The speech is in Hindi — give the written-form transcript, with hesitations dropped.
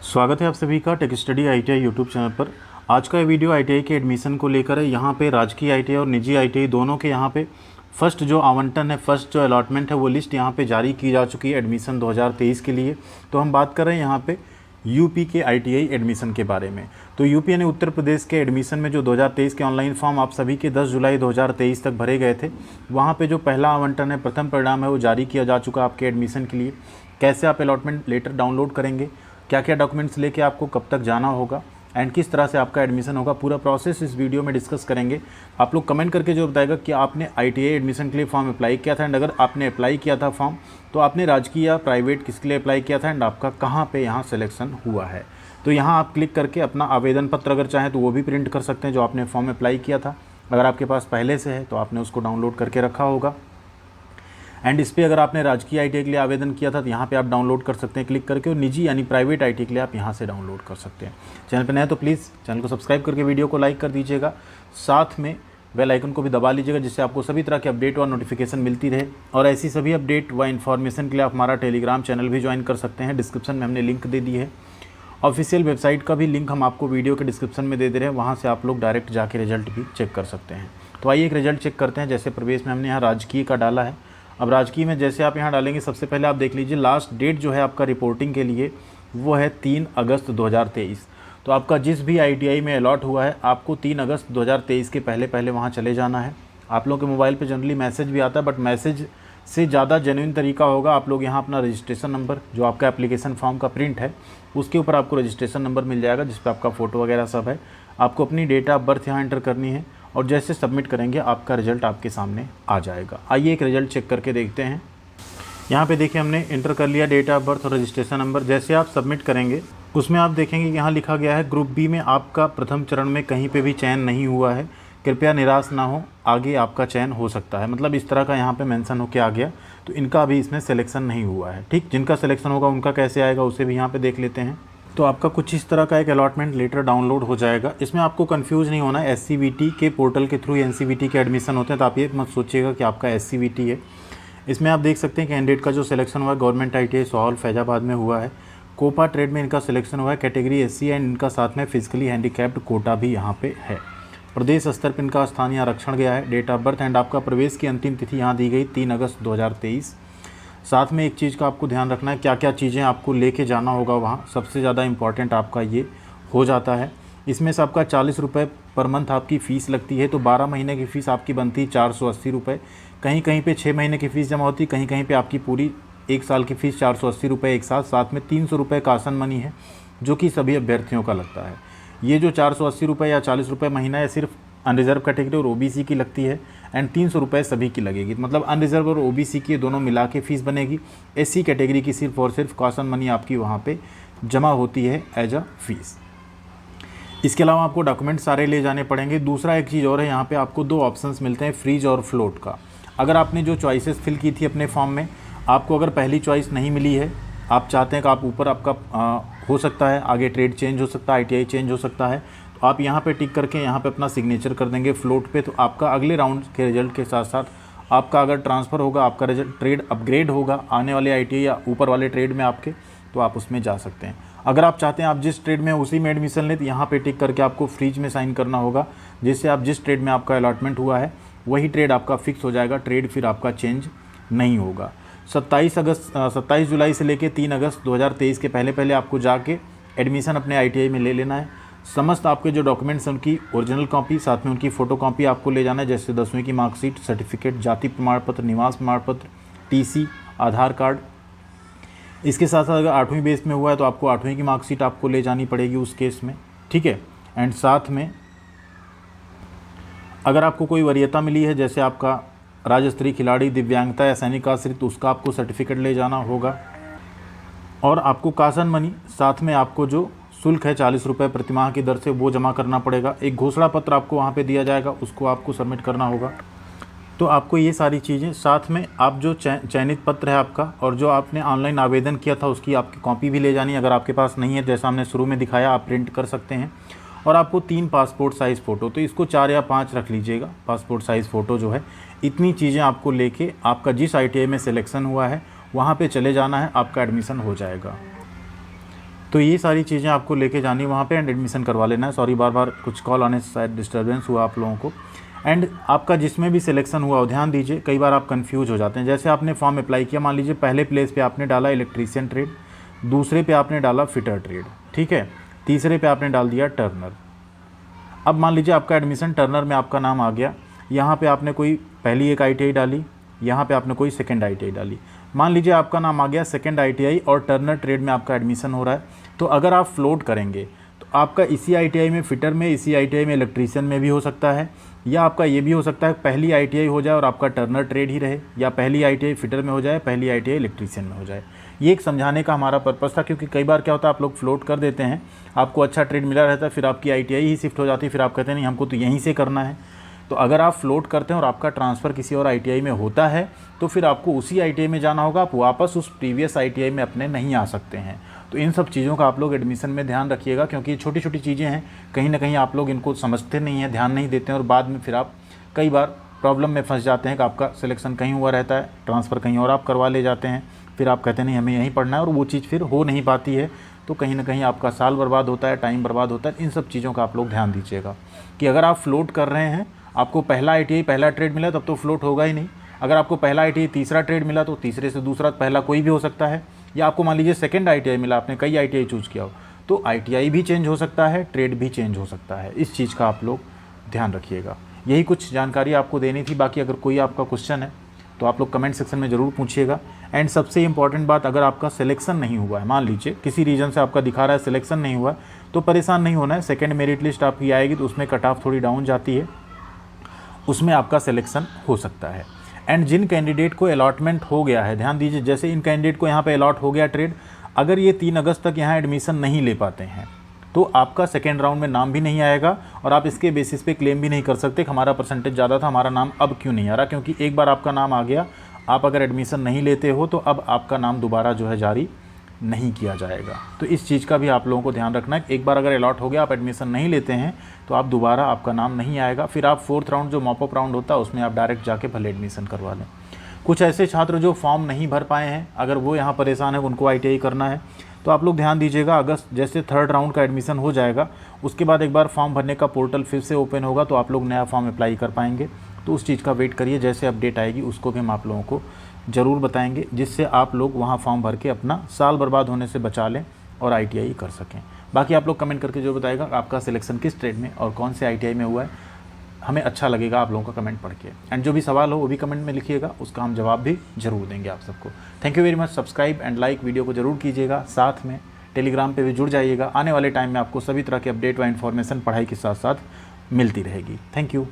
स्वागत है आप सभी का tech study ITI YouTube channel पर। आज का ये वीडियो आईटीआई के एडमिशन को लेकर है। यहाँ पे राजकीय आईटीआई और निजी आईटीआई दोनों के यहाँ पे फर्स्ट जो आवंटन है, फर्स्ट जो अलॉटमेंट है, वो लिस्ट यहाँ पे जारी की जा चुकी है एडमिशन 2023 के लिए। तो हम बात कर रहे हैं यहाँ पे यूपी के आईटीआई एडमिशन के बारे में। तो यूपी यानी उत्तर प्रदेश के एडमिशन में जो 2023 के ऑनलाइन फॉर्म आप सभी के 10 जुलाई 2023 तक भरे गए थे, वहाँ पे जो पहला आवंटन है, प्रथम परिणाम है, वो जारी किया जा चुका आपके एडमिशन के लिए। कैसे आप अलॉटमेंट लेटर डाउनलोड करेंगे, क्या क्या डॉक्यूमेंट्स लेके आपको कब तक जाना होगा एंड किस तरह से आपका एडमिशन होगा, पूरा प्रोसेस इस वीडियो में डिस्कस करेंगे। आप लोग कमेंट करके जो बताएगा कि आपने आईटीआई एडमिशन के लिए फॉर्म अप्लाई किया था एंड अगर आपने अप्लाई किया था फॉर्म तो आपने राजकीय या प्राइवेट किसके लिए अप्लाई किया था एंड आपका कहाँ पे यहाँ सिलेक्शन हुआ है। तो यहाँ आप क्लिक करके अपना आवेदन पत्र अगर चाहें तो वो भी प्रिंट कर सकते हैं जो आपने फॉर्म अप्लाई किया था। अगर आपके पास पहले से है तो आपने उसको डाउनलोड करके रखा होगा। एंड इस पर अगर आपने राजकीय आईटीआई के लिए आवेदन किया था तो यहाँ पे आप डाउनलोड कर सकते हैं क्लिक करके, और निजी यानी प्राइवेट आईटीआई के लिए आप यहाँ से डाउनलोड कर सकते हैं। चैनल पर नए तो प्लीज़ चैनल को सब्सक्राइब करके वीडियो को लाइक कर दीजिएगा, साथ में बेल आइकन को भी दबा लीजिएगा जिससे आपको सभी तरह के अपडेट और नोटिफिकेशन मिलती रहे। और ऐसी सभी अपडेट व इन्फॉर्मेशन के लिए आप हमारा टेलीग्राम चैनल भी ज्वाइन कर सकते हैं। डिस्क्रिप्शन में हमने लिंक दे दी है। ऑफिशियल वेबसाइट का भी लिंक हम आपको वीडियो के डिस्क्रिप्शन में दे दे रहे हैं, वहाँ से आप लोग डायरेक्ट जाके रिजल्ट भी चेक कर सकते हैं। तो आइए एक रिजल्ट चेक करते हैं। जैसे प्रवेश में हमने यहाँ राजकीय का डाला है। अब राजकीय में जैसे आप यहाँ डालेंगे, सबसे पहले आप देख लीजिए लास्ट डेट जो है आपका रिपोर्टिंग के लिए वो है 3 अगस्त 2023। तो आपका जिस भी आईटीआई में अलॉट हुआ है आपको 3 अगस्त 2023 के पहले वहाँ चले जाना है। आप लोगों के मोबाइल पे जनरली मैसेज भी आता है, बट मैसेज से ज़्यादा जेन्युइन तरीका होगा आप लोग यहाँ अपना रजिस्ट्रेशन नंबर जो आपका एप्लीकेशन फॉर्म का प्रिंट है उसके ऊपर आपको रजिस्ट्रेशन नंबर मिल जाएगा जिस पर आपका फ़ोटो वगैरह सब है। आपको अपनी डेट ऑफ बर्थ यहाँ एंटर करनी है और जैसे सबमिट करेंगे आपका रिजल्ट आपके सामने आ जाएगा। आइए एक रिजल्ट चेक करके देखते हैं। यहाँ पे देखिए हमने इंटर कर लिया डेट ऑफ बर्थ और रजिस्ट्रेशन नंबर। जैसे आप सबमिट करेंगे उसमें आप देखेंगे कि यहाँ लिखा गया है ग्रुप बी में आपका प्रथम चरण में कहीं पे भी चयन नहीं हुआ है, कृपया निराश ना हो, आगे आपका चयन हो सकता है। मतलब इस तरह का यहाँ पे मेंशन होके आ गया। तो इनका अभी इसमें सिलेक्शन नहीं हुआ है। ठीक, जिनका सिलेक्शन होगा उनका कैसे आएगा उसे भी यहाँ पे देख लेते हैं। तो आपका कुछ इस तरह का एक अलॉटमेंट लेटर डाउनलोड हो जाएगा। इसमें आपको कंफ्यूज नहीं होना है। एससीबीटी के पोर्टल के थ्रू एनसीबीटी के एडमिशन होते हैं, तो आप ये मत सोचिएगा कि आपका एससीबीटी है। इसमें आप देख सकते हैं कैंडिडेट का जो सिलेक्शन हुआ है गवर्नमेंट आईटीआई सोहाल फैजाबाद में हुआ है। कोपा ट्रेड में इनका सिलेक्शन हुआ है, कैटेगरी एससी एंड इनका साथ में फिजिकली हैंडीकैप्ड कोटा भी यहाँ पे है। प्रदेश स्तर पर इनका स्थानीय आरक्षण गया है। डेट ऑफ बर्थ एंड आपका प्रवेश की अंतिम तिथि यहाँ दी गई 3 अगस्त 2023। साथ में एक चीज़ का आपको ध्यान रखना है, क्या क्या चीज़ें आपको लेके जाना होगा वहाँ, सबसे ज़्यादा इम्पॉर्टेंट आपका ये हो जाता है। इसमें से आपका 40 रुपये पर मंथ आपकी फ़ीस लगती है। तो 12 महीने की फ़ीस आपकी बनती है 480 रुपये। कहीं कहीं पे 6 महीने की फ़ीस जमा होती है, कहीं कहीं पे आपकी पूरी 1 साल की फ़ीस 480 रुपये एक साथ। साथ में 300 रुपये का आसन मनी है जो कि सभी अभ्यर्थियों का लगता है। ये जो 480 रुपये या 40 रुपये महीना है सिर्फ अनरिजर्व कैटेगरी और ओबीसी की लगती है एंड 300 रुपये सभी की लगेगी। मतलब अनरिजर्व और ओबीसी की दोनों मिला के फ़ीस बनेगी। एससी कैटेगरी की सिर्फ और सिर्फ कॉशन मनी आपकी वहाँ पे जमा होती है एज अ फीस। इसके अलावा आपको डॉक्यूमेंट सारे ले जाने पड़ेंगे। दूसरा एक चीज़ और है, यहाँ पे आपको 2 ऑप्शंस मिलते हैं, फ्रीज और फ्लोट का। अगर आपने जो चॉइसेस फिल की थी अपने फॉर्म में, आपको अगर पहली चॉइस नहीं मिली है, आप चाहते हैं कि आप ऊपर आपका हो सकता है आगे ट्रेड चेंज हो सकता है, आईटीआई चेंज हो सकता है, तो आप यहाँ पे टिक करके यहाँ पे अपना सिग्नेचर कर देंगे फ्लोट पे। तो आपका अगले राउंड के रिजल्ट के साथ साथ आपका अगर ट्रांसफ़र होगा, आपका रिजल्ट ट्रेड अपग्रेड होगा आने वाले आईटीआई या ऊपर वाले ट्रेड में आपके, तो आप उसमें जा सकते हैं। अगर आप चाहते हैं आप जिस ट्रेड में उसी में एडमिशन लें, तो यहाँ पे टिक करके आपको फ्रीज में साइन करना होगा, जिससे आप जिस ट्रेड में आपका अलॉटमेंट हुआ है वही ट्रेड आपका फिक्स हो जाएगा, ट्रेड फिर आपका चेंज नहीं होगा। 27 जुलाई से लेकर 3 अगस्त 2023 के पहले आपको जाके एडमिशन अपने आईटीआई में ले लेना है। समस्त आपके जो डॉक्यूमेंट्स हैं उनकी ओरिजिनल कॉपी, साथ में उनकी फ़ोटो कॉपी आपको ले जाना है, जैसे 10वीं की मार्कशीट, सर्टिफिकेट, जाति प्रमाण पत्र, निवास प्रमाण पत्र, टीसी, आधार कार्ड। इसके साथ साथ अगर 8वीं बेस में हुआ है तो आपको 8वीं की मार्कशीट आपको ले जानी पड़ेगी उस केस में, ठीक है। एंड साथ में अगर आपको कोई वरीयता मिली है, जैसे आपका राज्य स्तरीय खिलाड़ी, दिव्यांगता या सैनिक आश्रित, तो उसका आपको सर्टिफिकेट ले जाना होगा। और आपको कासन मनी, साथ में आपको जो शुल्क है 40 रुपये प्रतिमाह की दर से, वो जमा करना पड़ेगा। एक घोषणा पत्र आपको वहाँ पे दिया जाएगा, उसको आपको सबमिट करना होगा। तो आपको ये सारी चीज़ें, साथ में आप जो चयनित पत्र है आपका और जो आपने ऑनलाइन आवेदन किया था उसकी आपकी कॉपी भी ले जानी है। अगर आपके पास नहीं है, जैसा हमने शुरू में दिखाया, आप प्रिंट कर सकते हैं। और आपको 3 पासपोर्ट साइज़ फ़ोटो, तो इसको 4 या 5 रख लीजिएगा पासपोर्ट साइज़ फ़ोटो जो है। इतनी चीज़ें आपको लेके आपका जिस आईटीआई में सिलेक्शन हुआ है वहाँ पे चले जाना है, आपका एडमिशन हो जाएगा। तो ये सारी चीज़ें आपको लेके जानी वहाँ पे एंड एडमिशन करवा लेना है। सॉरी बार बार कुछ कॉल आने से शायद डिस्टर्बेंस हुआ आप लोगों को। एंड आपका जिसमें भी सिलेक्शन हुआ हो ध्यान दीजिए, कई बार आप कंफ्यूज हो जाते हैं। जैसे आपने फॉर्म अप्लाई किया, मान लीजिए पहले प्लेस पे आपने डाला इलेक्ट्रीशियन ट्रेड, दूसरे पे आपने डाला फिटर ट्रेड, ठीक है, तीसरे पे आपने डाल दिया टर्नर। अब मान लीजिए आपका एडमिशन टर्नर में आपका नाम आ गया, यहाँ पे आपने कोई पहली एक ITI डाली, यहाँ पे आपने कोई सेकंड ITI डाली। मान लीजिए आपका नाम आ गया सेकंड ITI और टर्नर ट्रेड में आपका एडमिशन हो रहा है, तो अगर आप फ्लोट करेंगे तो आपका इसी ITI में फिटर में, इसी ITI में इलेक्ट्रीशियन में भी हो सकता है, या आपका ये भी हो सकता है पहली ITI हो जाए और आपका टर्नर ट्रेड ही रहे, या पहली ITI फिटर में हो जाए, पहली ITI इलेक्ट्रीशियन में हो जाए। ये एक समझाने का हमारा पर्पज़ था, क्योंकि कई बार क्या होता है आप लोग फ्लोट कर देते हैं, आपको अच्छा ट्रेड मिला रहता है, फिर आपकी ITI ही शिफ्ट हो जाती है, फिर आप कहते हैं नहीं हमको तो यहीं से करना है। तो अगर आप फ्लोट करते हैं और आपका ट्रांसफ़र किसी और ITI में होता है तो फिर आपको उसी ITI में जाना होगा, आप वापस उस प्रीवियस ITI में अपने नहीं आ सकते हैं। तो इन सब चीज़ों का आप लोग एडमिशन में ध्यान रखिएगा, क्योंकि छोटी छोटी चीज़ें हैं, कहीं ना कहीं आप लोग इनको समझते नहीं हैं, ध्यान नहीं देते हैं, और बाद में फिर आप कई बार प्रॉब्लम में फंस जाते हैं कि आपका सिलेक्शन कहीं हुआ रहता है, ट्रांसफ़र कहीं और आप करवा ले जाते हैं, फिर आप कहते नहीं हमें यहीं पढ़ना है, और वो चीज़ फिर हो नहीं पाती है। तो कहीं ना कहीं आपका साल बर्बाद होता है, टाइम बर्बाद होता है। इन सब चीज़ों का आप लोग ध्यान दीजिएगा कि अगर आप फ्लोट कर रहे हैं, आपको पहला ITI पहला ट्रेड मिला तब तो फ्लोट होगा ही नहीं। अगर आपको पहला ITI तीसरा ट्रेड मिला तो तीसरे से दूसरा पहला कोई भी हो सकता है, या आपको मान लीजिए सेकंड ITI मिला, आपने कई ITI चूज़ किया हो, तो ITI भी चेंज हो सकता है, ट्रेड भी चेंज हो सकता है। इस चीज़ का आप लोग ध्यान रखिएगा। यही कुछ जानकारी आपको देनी थी। बाकी अगर कोई आपका क्वेश्चन है तो आप लोग कमेंट सेक्शन में ज़रूर पूछिएगा। एंड सबसे इम्पॉर्टेंट बात, अगर आपका सिलेक्शन नहीं हुआ है, मान लीजिए किसी रीज़न से आपका दिखा रहा है सिलेक्शन नहीं हुआ, तो परेशान नहीं होना है। सेकंड मेरिट लिस्ट आपकी आएगी तो उसमें कट ऑफ थोड़ी डाउन जाती है, उसमें आपका सिलेक्शन हो सकता है। एंड जिन कैंडिडेट को अलॉटमेंट हो गया है, ध्यान दीजिए, जैसे इन कैंडिडेट को यहाँ पे अलॉट हो गया ट्रेड, अगर ये 3 अगस्त तक यहाँ एडमिशन नहीं ले पाते हैं तो आपका सेकेंड राउंड में नाम भी नहीं आएगा, और आप इसके बेसिस पे क्लेम भी नहीं कर सकते कि हमारा परसेंटेज ज़्यादा था, हमारा नाम अब क्यों नहीं आ रहा। क्योंकि एक बार आपका नाम आ गया, आप अगर एडमिशन नहीं लेते हो तो अब आपका नाम दोबारा जो है जारी नहीं किया जाएगा। तो इस चीज़ का भी आप लोगों को ध्यान रखना है। एक बार अगर अलॉट हो गया, आप एडमिशन नहीं लेते हैं तो आप दोबारा आपका नाम नहीं आएगा, फिर आप 4th राउंड जो मॉपअप राउंड होता है उसमें आप डायरेक्ट जाके भले एडमिशन करवा लें। कुछ ऐसे छात्र जो फॉर्म नहीं भर पाए हैं, अगर वो यहाँ परेशान है, उनको ITI करना है, तो आप लोग ध्यान दीजिएगा, अगस्त जैसे 3rd राउंड का एडमिशन हो जाएगा, उसके बाद एक बार फॉर्म भरने का पोर्टल फिर से ओपन होगा, तो आप लोग नया फॉर्म अप्लाई कर पाएंगे। तो उस चीज़ का वेट करिए, जैसे अपडेट आएगी उसको भी हम आप लोगों को ज़रूर बताएंगे, जिससे आप लोग वहाँ फॉर्म भर के अपना साल बर्बाद होने से बचा लें और ITI कर सकें। बाकी आप लोग कमेंट करके जो बताएगा आपका सिलेक्शन किस ट्रेड में और कौन से ITI में हुआ है, हमें अच्छा लगेगा आप लोगों का कमेंट पढ़ के। एंड जो भी सवाल हो वो भी कमेंट में लिखिएगा, उसका हम जवाब भी ज़रूर देंगे आप सबको। Thank you very much. Subscribe and like video को ज़रूर कीजिएगा, साथ में टेलीग्राम पे भी जुड़ जाइएगा। आने वाले टाइम में आपको सभी तरह के अपडेट व इन्फॉर्मेशन पढ़ाई के साथ साथ मिलती रहेगी। Thank you.